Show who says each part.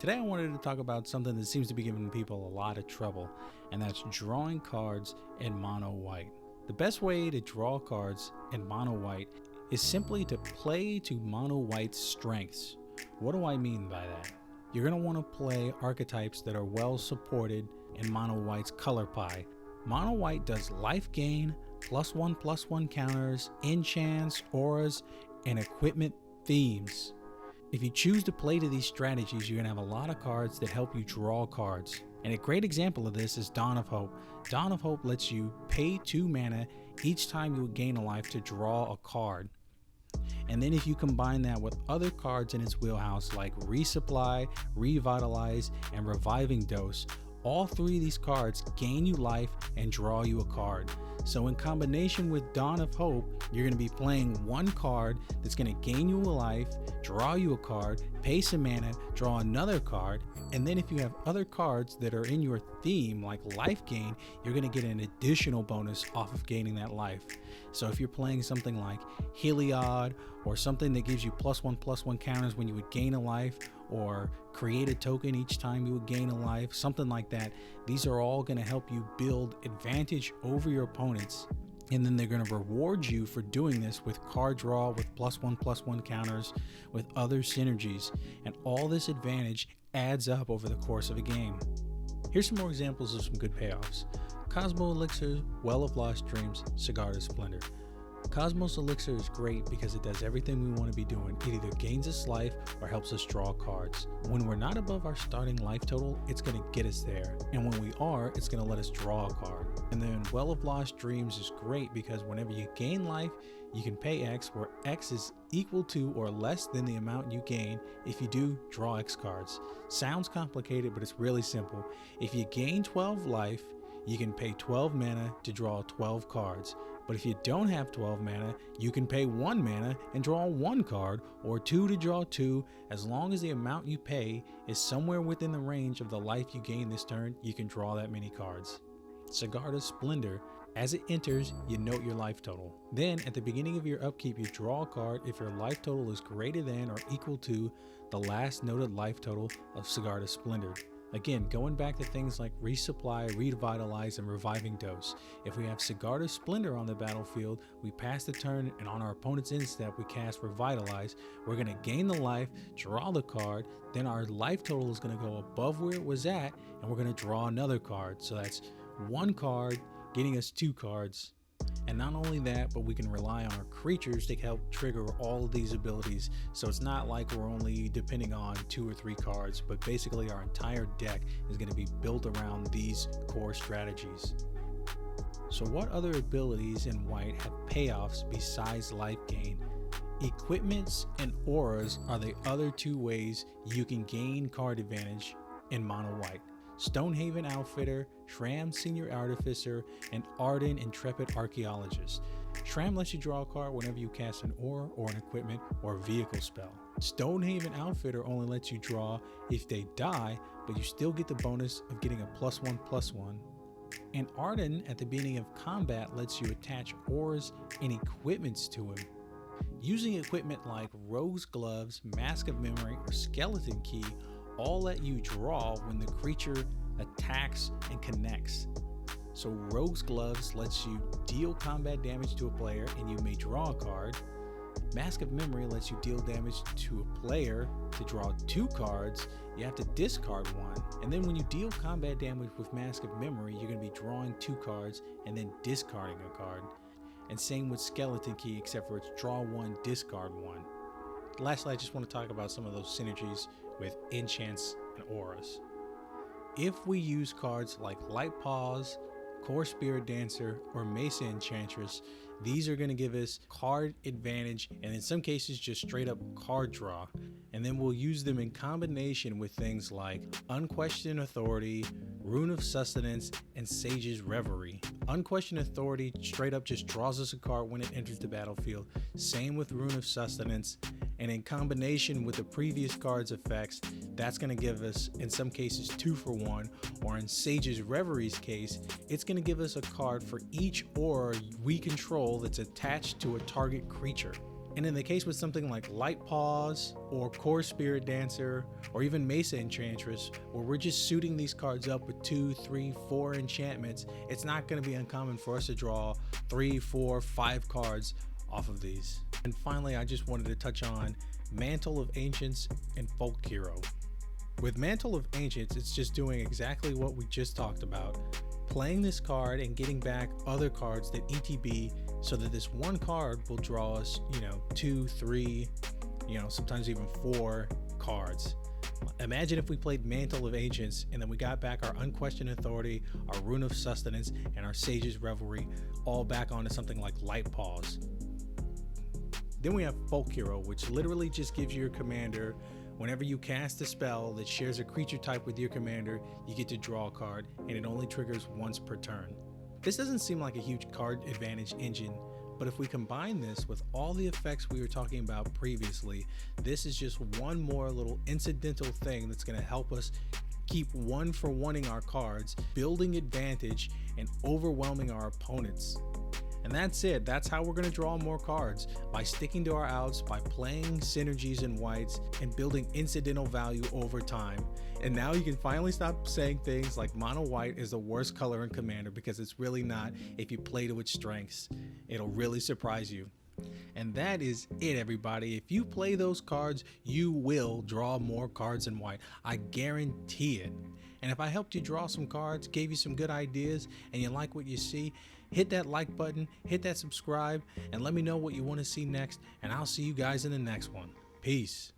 Speaker 1: Today I wanted to talk about something that seems to be giving people a lot of trouble, and that's drawing cards in mono white. The best way to draw cards in mono white is simply to play to mono white's strengths. What do I mean by that? You're going to want to play archetypes that are well supported in mono white's color pie. Mono white does life gain, +1/+1 counters, enchants, auras, and equipment themes. If you choose to play to these strategies, you're going to have a lot of cards that help you draw cards. And a great example of this is Dawn of Hope. Dawn of Hope lets you pay 2 mana each time you gain a life to draw a card. And then if you combine that with other cards in its wheelhouse like Resupply, Revitalize, and Reviving Dose, all 3 of these cards gain you life and draw you a card. So in combination with Dawn of Hope, you're going to be playing one card that's going to gain you a life, draw you a card, pay some mana, draw another card, and then if you have other cards that are in your theme like life gain, you're going to get an additional bonus off of gaining that life. So if you're playing something like Heliod or something that gives you +1/+1 counters when you would gain a life, or create a token each time you would gain a life, something like that, these are all going to help you build advantage over your opponents. And then they're going to reward you for doing this with card draw, with +1/+1 counters, with other synergies. And all this advantage adds up over the course of a game. Here's some more examples of some good payoffs. Cosmo Elixir, Well of Lost Dreams, Sigarda Splendor. Cosmos Elixir is great because it does everything we want to be doing. It either gains us life or helps us draw cards. When we're not above our starting life total, it's going to get us there. And when we are, it's going to let us draw a card. And then Well of Lost Dreams is great because whenever you gain life, you can pay X, where X is equal to or less than the amount you gain. If you do, draw X cards. Sounds complicated, but it's really simple. If you gain 12 life, you can pay 12 mana to draw 12 cards. But if you don't have 12 mana, you can pay 1 mana and draw 1 card, or 2 to draw 2. As long as the amount you pay is somewhere within the range of the life you gain this turn, you can draw that many cards. Sigarda Splendor. As it enters, you note your life total. Then at the beginning of your upkeep, you draw a card if your life total is greater than or equal to the last noted life total of Sigarda Splendor. Again, going back to things like Resupply, Revitalize, and Reviving Dose. If we have Sigarda Splendor on the battlefield, we pass the turn, and on our opponent's end step, we cast Revitalize. We're going to gain the life, draw the card, then our life total is going to go above where it was at, and we're going to draw another card. So that's 1 card, getting us 2 cards. And not only that, but we can rely on our creatures to help trigger all of these abilities. So it's not like we're only depending on 2 or 3 cards, but basically our entire deck is going to be built around these core strategies. So what other abilities in white have payoffs besides life gain? Equipments and auras are the other 2 ways you can gain card advantage in mono white. Stonehaven Outfitter, Shram Senior Artificer, and Arden Intrepid Archaeologist. Shram lets you draw a card whenever you cast an aura or an equipment or vehicle spell. Stonehaven Outfitter only lets you draw if they die, but you still get the bonus of getting a +1/+1. And Arden at the beginning of combat lets you attach auras and equipments to him. Using equipment like Rogue's Gloves, Mask of Memory, or Skeleton Key all let you draw when the creature attacks and connects. So Rogue's Gloves lets you deal combat damage to a player and you may draw a card. Mask of Memory lets you deal damage to a player to draw 2 cards. You have to discard 1. And then when you deal combat damage with Mask of Memory, you're going to be drawing 2 cards and then discarding a card. And same with Skeleton Key, except for it's draw 1, discard 1. Lastly, I just want to talk about some of those synergies with enchants and auras. If we use cards like Light Paws, Core Spirit Dancer, or Mesa Enchantress, these are going to give us card advantage, and in some cases just straight up card draw. And then we'll use them in combination with things like Unquestioned Authority, Rune of Sustenance, and Sage's Reverie. Unquestioned Authority straight up just draws us a card when it enters the battlefield. Same with Rune of Sustenance. And in combination with the previous card's effects, that's going to give us, in some cases, 2 for 1, or in Sage's Reverie's case, it's going to give us a card for each aura we control that's attached to a target creature. And in the case with something like Light Paws or Core Spirit Dancer or even Mesa Enchantress, where we're just suiting these cards up with 2, 3, 4 enchantments, it's not going to be uncommon for us to draw 3, 4, 5 cards off of these. And finally, I just wanted to touch on Mantle of Ancients and Folk Hero. With Mantle of Ancients, it's just doing exactly what we just talked about, playing this card and getting back other cards that ETB, so that this one card will draw us, 2, 3, sometimes even 4 cards. Imagine if we played Mantle of Ancients and then we got back our Unquestioned Authority, our Rune of Sustenance, and our Sage's Revelry all back onto something like Light Paws. Then we have Folk Hero, which literally just gives your commander, whenever you cast a spell that shares a creature type with your commander, you get to draw a card, and it only triggers once per turn. This doesn't seem like a huge card advantage engine, but if we combine this with all the effects we were talking about previously, this is just one more little incidental thing that's going to help us keep one for oneing our cards, building advantage, and overwhelming our opponents. And that's it. That's how we're going to draw more cards, by sticking to our outs, by playing synergies in whites, and building incidental value over time. And now you can finally stop saying things like mono white is the worst color in Commander, because it's really not if you play to its strengths. It'll really surprise you. And that is it, everybody. If you play those cards, you will draw more cards in white. I guarantee it. And if I helped you draw some cards, gave you some good ideas, and you like what you see, hit that like button, hit that subscribe, and let me know what you want to see next, and I'll see you guys in the next one. Peace.